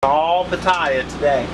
All pitaya today.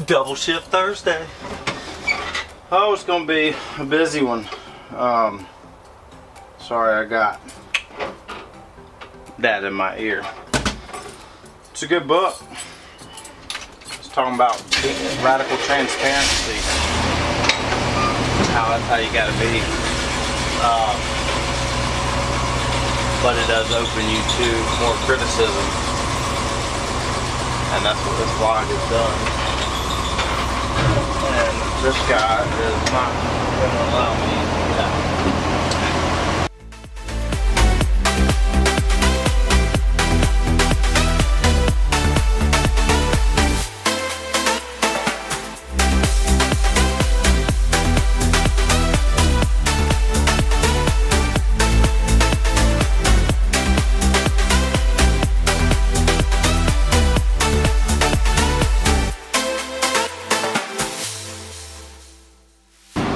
Double shift Thursday. Oh, it's gonna be a busy one. Sorry, I got that in my ear. It's a good book. It's talking about radical transparency. That's how you gotta be. But it does open you to more criticism. And that's what this vlog has done. And this guy is not going to allow me to get out.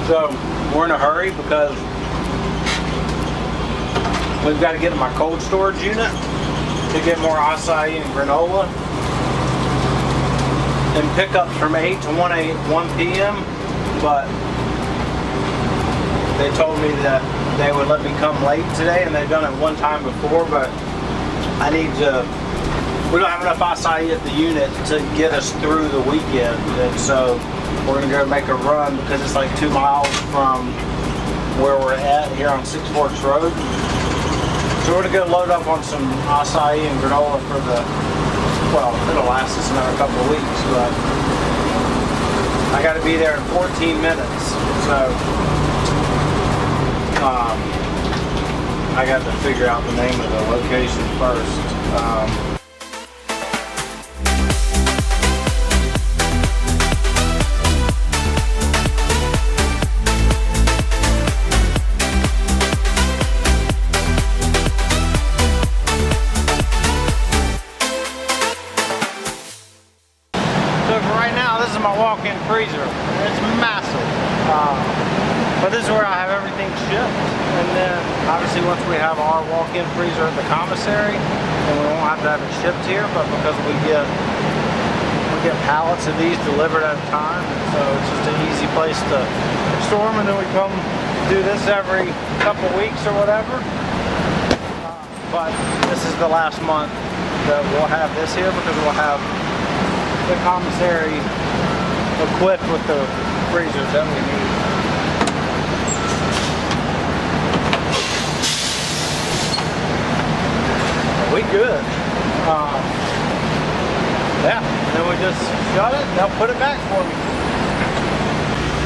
So we're in a hurry because we've got to get to my cold storage unit to get more acai and granola. And pickups from 8 to 1 p.m. But they told me that they would let me come late today, and they've done it one time before. But I need to. We don't have enough acai at the unit to get us through the weekend, and so we're gonna go make a run because it's like 2 miles from where we're at here on Six Forks Road. So we're gonna go load up on some acai and granola for the, well, it'll last us another couple of weeks, but I gotta be there in 14 minutes. So I got to figure out the name of the location first. Walk-in freezer. It's massive, but this is where I have everything shipped. And then obviously once we have our walk-in freezer at the commissary, then we won't have to have it shipped here. But because we get pallets of these delivered at a time, so it's just an easy place to store them. And then we come do this every couple weeks or whatever. But this is the last month that we'll have this here because we'll have the commissary equipped with the freezers that we need. We good. Yeah, then we just shut it, they'll put it back for me.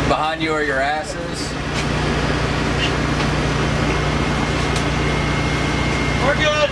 Behind you are your asses. We're good.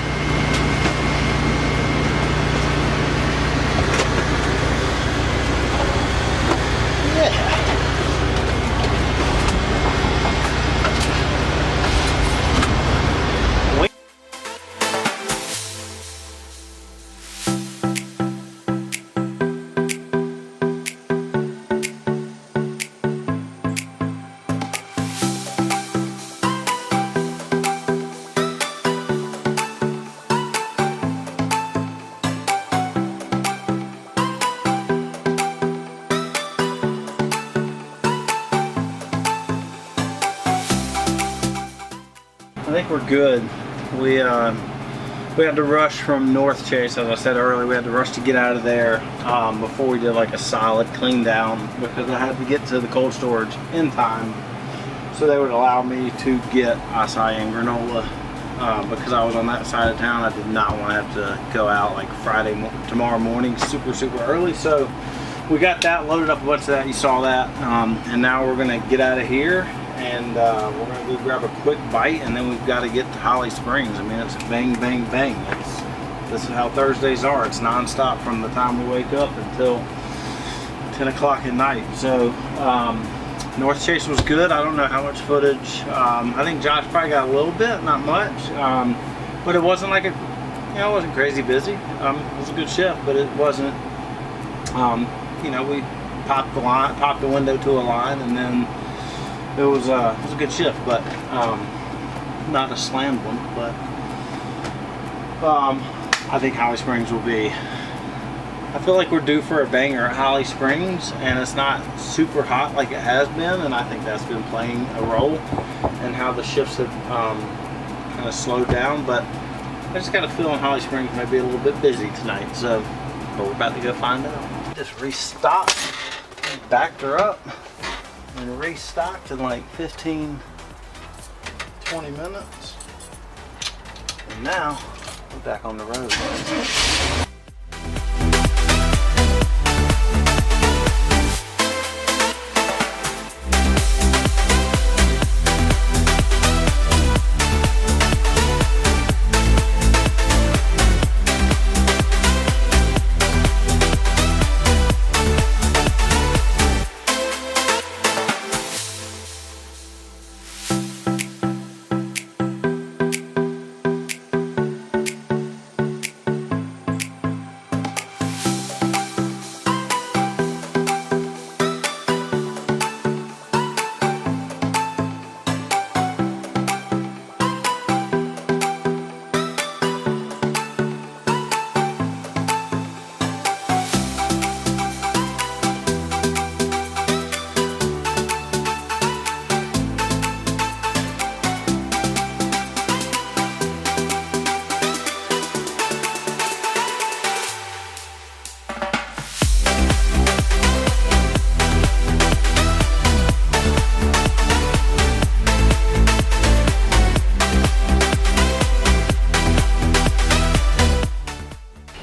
I think we're good. We had to rush from Northchase, as I said earlier. We had to rush to get out of there before we did like a solid clean down because I had to get to the cold storage in time so they would allow me to get acai and granola because I was on that side of town. I did not want to have to go out like tomorrow morning super early. So we got that, loaded up a bunch of that, you saw that, and now we're gonna get out of here. And we're going to go grab a quick bite, and then we've got to get to Holly Springs. I mean, it's bang, bang, bang. This is how Thursdays are. It's non-stop from the time we wake up until 10 o'clock at night. So Northchase was good. I don't know how much footage. I think Josh probably got a little bit, not much. But it wasn't like a it wasn't crazy busy. It was a good shift, but it wasn't. You know, we popped the window to a line, and then it was a good shift, but not a slammed one. But I think Holly Springs will be. I feel like we're due for a banger at Holly Springs, and it's not super hot like it has been, and I think that's been playing a role in how the shifts have kind of slowed down. But I just got a feeling Holly Springs might be a little bit busy tonight, so but we're about to go find out. Just restocked, backed her up, and restocked in like 15-20 minutes, and now we're back on the road.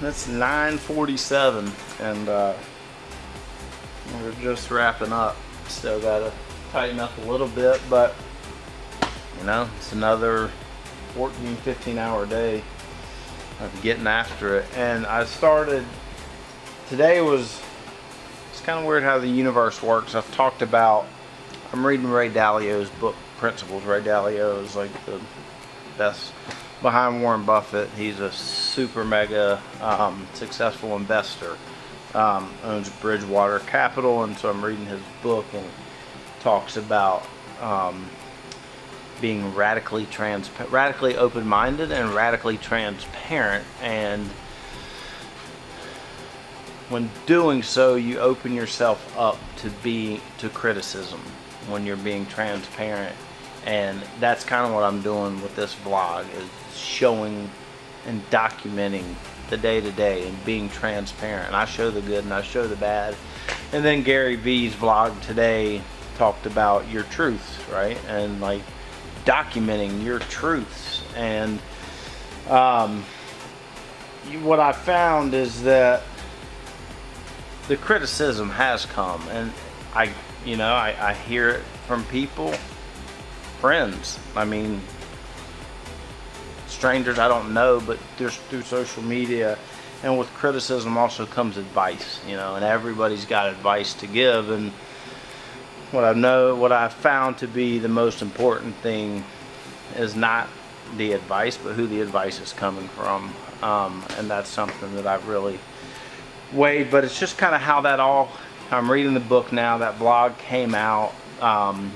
It's 9:47 and we're just wrapping up. Still gotta tighten up a little bit, but you know, it's another 14-15 hour day of getting after it. And I started today it's kind of weird how the universe works. I've talked about, I'm reading Ray Dalio's book Principles. Ray Dalio is like the best behind Warren Buffett. He's a super mega successful investor, owns Bridgewater Capital, and so I'm reading his book, and it talks about being radically open-minded and radically transparent, and when doing so you open yourself up to criticism when you're being transparent. And that's kind of what I'm doing with this vlog, is showing and documenting the day-to-day and being transparent. And I show the good and I show the bad. And then Gary V's vlog today talked about your truths, right? And like documenting your truths. And what I found is that the criticism has come, and I hear it from people, friends, I mean strangers I don't know, but just through social media. And with criticism also comes advice, you know, and everybody's got advice to give. And what I've found to be the most important thing is not the advice, but who the advice is coming from. And that's something that I've really weighed. But it's just kind of how that all, I'm reading the book now, that vlog came out,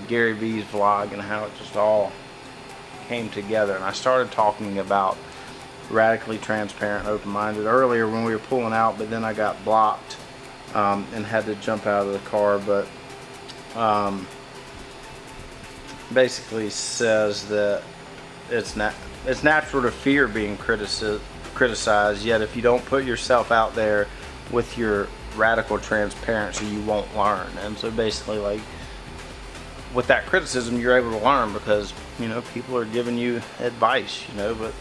Gary V's vlog, and how it just all came together. And I started talking about radically transparent, open-minded earlier when we were pulling out, but then I got blocked and had to jump out of the car. But basically says that it's natural to fear being criticized, yet if you don't put yourself out there with your radical transparency, you won't learn. And so basically, like, with that criticism, you're able to learn because, you know, people are giving you advice, you know, but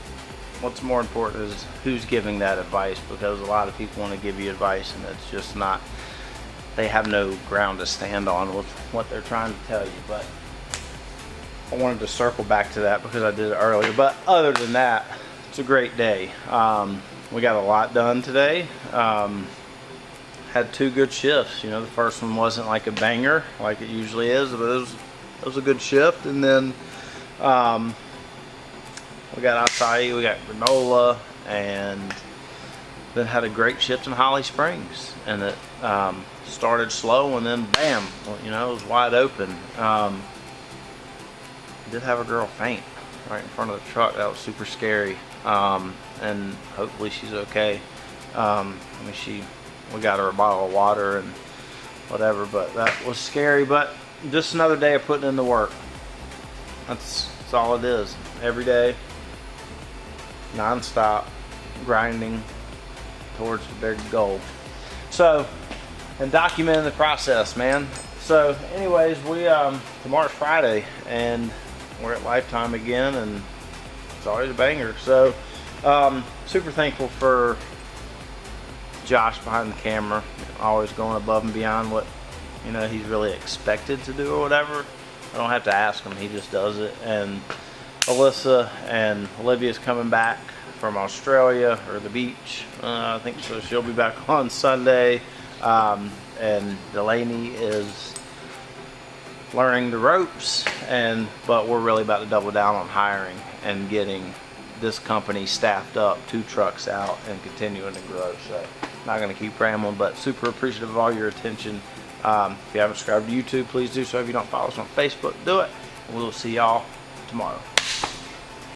what's more important is who's giving that advice, because a lot of people want to give you advice and it's just not, they have no ground to stand on with what they're trying to tell you. But I wanted to circle back to that because I did it earlier. But other than that, it's a great day. We got a lot done today. Had 2 good shifts. You know, the first one wasn't like a banger like it usually is, but it was a good shift. And then we got acai, we got granola, and then had a great shift in Holly Springs, and it started slow, and then bam, you know, it was wide open. Did have a girl faint right in front of the truck. That was super scary, and hopefully she's okay. I mean, we got her a bottle of water and whatever, but that was scary. But just another day of putting in the work. That's all it is. Every day, non-stop grinding towards the big goal. So, and documenting the process, man. So anyways, tomorrow's Friday, and we're at Lifetime again, and it's always a banger. So super thankful for Josh behind the camera, always going above and beyond what, you know, he's really expected to do or whatever. I don't have to ask him, he just does it. And Alyssa and Olivia's coming back from Australia, or the beach, I think so. She'll be back on Sunday, and Delaney is learning the ropes, but we're really about to double down on hiring and getting this company staffed up, 2 trucks out, and continuing to grow. So not going to keep rambling, but super appreciative of all your attention. If you haven't subscribed to YouTube, please do so. If you don't follow us on Facebook, do it. And we'll see y'all tomorrow.